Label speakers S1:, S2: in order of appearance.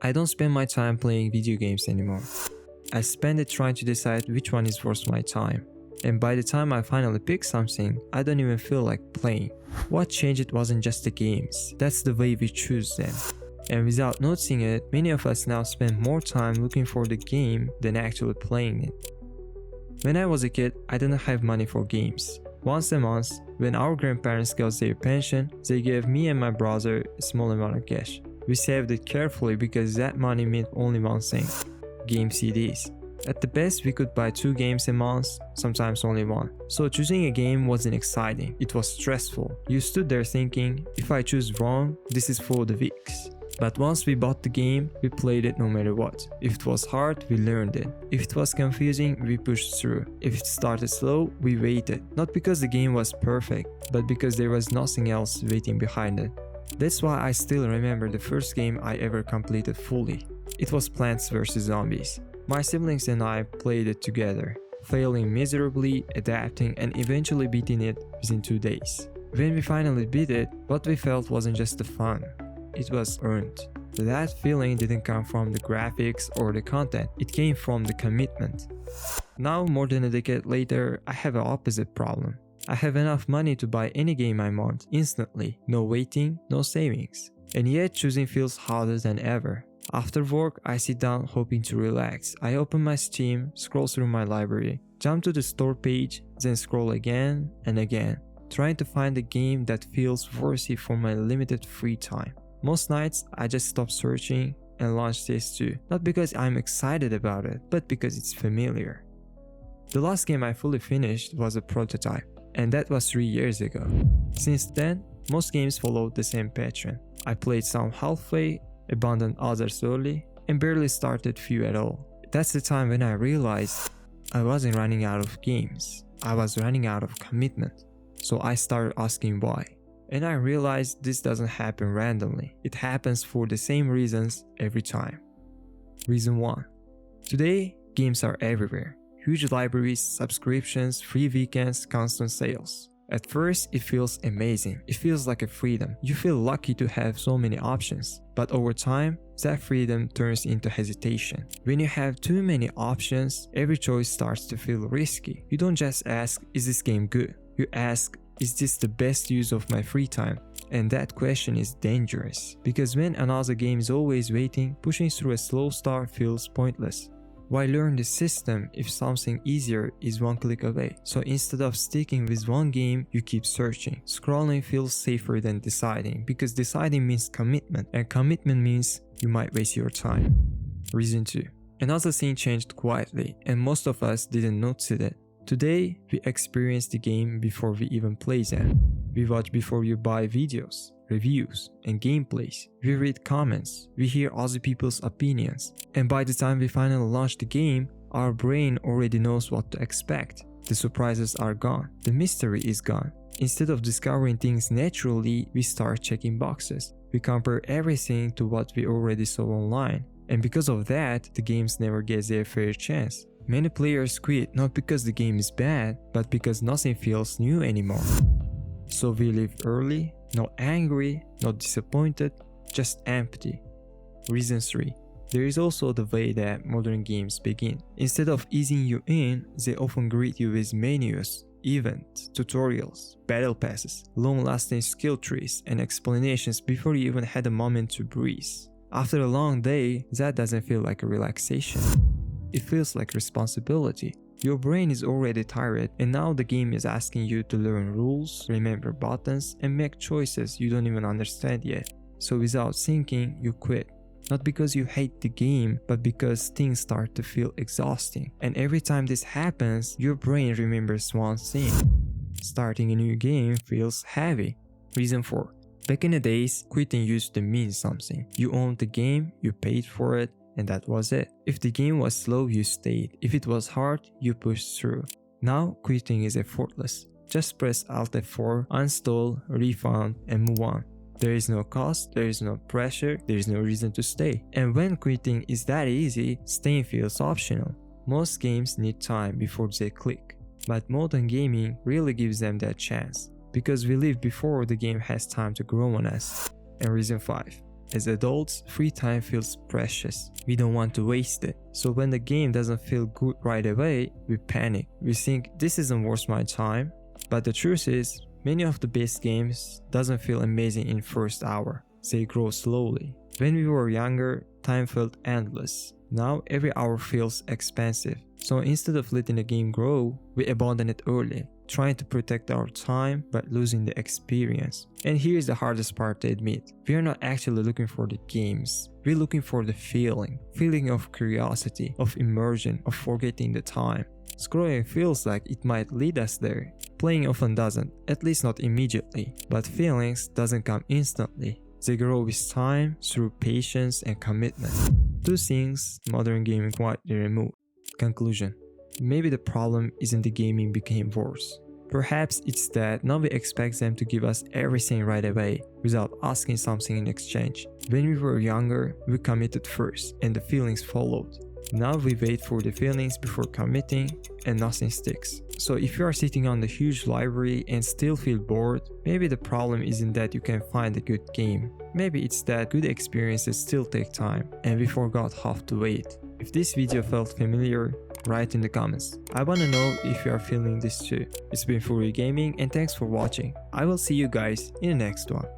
S1: I don't spend my time playing video games anymore. I spend it trying to decide which one is worth my time. And by the time I finally pick something, I don't even feel like playing. What changed it wasn't just the games, that's the way we choose them. And without noticing it, many of us now spend more time looking for the game than actually playing it. When I was a kid, I didn't have money for games. Once a month, when our grandparents got their pension, they gave me and my brother a small amount of cash. We saved it carefully because that money meant only one thing: game CDs. At the best, we could buy 2 games a month, sometimes only 1. So choosing a game wasn't exciting, it was stressful. You stood there thinking, if I choose wrong, this is for the weaks. But once we bought the game, we played it no matter what. If it was hard, we learned it. If it was confusing, we pushed through. If it started slow, we waited. Not because the game was perfect, but because there was nothing else waiting behind it. That's why I still remember the first game I ever completed fully. It was Plants vs Zombies. My siblings and I played it together, failing miserably, adapting, and eventually beating it within 2 days. When we finally beat it, what we felt wasn't just the fun, it was earned. That feeling didn't come from the graphics or the content, it came from the commitment. Now, more than a decade later, I have an opposite problem. I have enough money to buy any game I want instantly, no waiting, no savings. And yet choosing feels harder than ever. After work, I sit down hoping to relax. I open my Steam, scroll through my library, jump to the store page, then scroll again and again, trying to find a game that feels worthy for my limited free time. Most nights, I just stop searching and launch TS2, not because I'm excited about it, but because it's familiar. The last game I fully finished was a prototype, and that was 3 years ago. Since then, most games followed the same pattern. I played some halfway, abandoned others early, and barely started few at all. That's the time when I realized I wasn't running out of games, I was running out of commitment. So I started asking why. And I realized this doesn't happen randomly, it happens for the same reasons every time. Reason 1. Today, games are everywhere. Huge libraries, subscriptions, free weekends, constant sales. At first, it feels amazing. It feels like a freedom. You feel lucky to have so many options. But over time, that freedom turns into hesitation. When you have too many options, every choice starts to feel risky. You don't just ask, is this game good? You ask, is this the best use of my free time? And that question is dangerous. Because when another game is always waiting, pushing through a slow start feels pointless. Why learn the system if something easier is one click away? So instead of sticking with one game, you keep searching. Scrolling feels safer than deciding, because deciding means commitment, and commitment means you might waste your time. Reason 2. Another thing changed quietly, and most of us didn't notice it. Today, we experience the game before we even play them. We watch before you buy videos, reviews, and gameplays. We read comments, we hear other people's opinions, and by the time we finally launch the game, our brain already knows what to expect. The surprises are gone, the mystery is gone. Instead of discovering things naturally, we start checking boxes. We compare everything to what we already saw online, and because of that, the games never get their fair chance. Many players quit not because the game is bad, but because nothing feels new anymore. So we leave early, not angry, not disappointed, just empty. Reason 3. There is also the way that modern games begin. Instead of easing you in, they often greet you with menus, events, tutorials, battle passes, long-lasting skill trees, and explanations before you even had a moment to breathe. After a long day, that doesn't feel like a relaxation. It feels like responsibility. Your brain is already tired, and now the game is asking you to learn rules, remember buttons, and make choices you don't even understand yet. So without thinking, you quit. Not because you hate the game, but because things start to feel exhausting. And every time this happens, your brain remembers one thing. Starting a new game feels heavy. Reason 4. Back in the days, quitting used to mean something. You owned the game, you paid for it, and that was it. If the game was slow, you stayed. If it was hard, you pushed through. Now, quitting is effortless. Just press Alt F4, uninstall, refund, and move on. There is no cost, there is no pressure, there is no reason to stay. And when quitting is that easy, staying feels optional. Most games need time before they click. But modern gaming really gives them that chance. Because we live before the game has time to grow on us. And reason 5. As adults, free time feels precious. We don't want to waste it. So when the game doesn't feel good right away, we panic. We think this isn't worth my time. But the truth is, many of the best games doesn't feel amazing in first hour. They grow slowly. When we were younger, time felt endless. Now every hour feels expensive. So instead of letting the game grow, we abandon it early, trying to protect our time but losing the experience. And here's the hardest part to admit. We are not actually looking for the games. We're looking for the feeling of curiosity, of immersion, of forgetting the time. Scrolling feels like it might lead us there. Playing often doesn't, at least not immediately. But feelings doesn't come instantly. They grow with time through patience and commitment. Two things modern gaming quietly removed. Conclusion. Maybe the problem isn't the gaming became worse. Perhaps it's that now we expect them to give us everything right away without asking something in exchange. When we were younger, we committed first and the feelings followed. Now we wait for the feelings before committing and nothing sticks. So if you are sitting on the huge library and still feel bored, maybe the problem isn't that you can find a good game. Maybe it's that good experiences still take time and we forgot how to wait. If this video felt familiar, write in the comments. I wanna know if you are feeling this too. It's been Fury Gaming and thanks for watching. I will see you guys in the next one.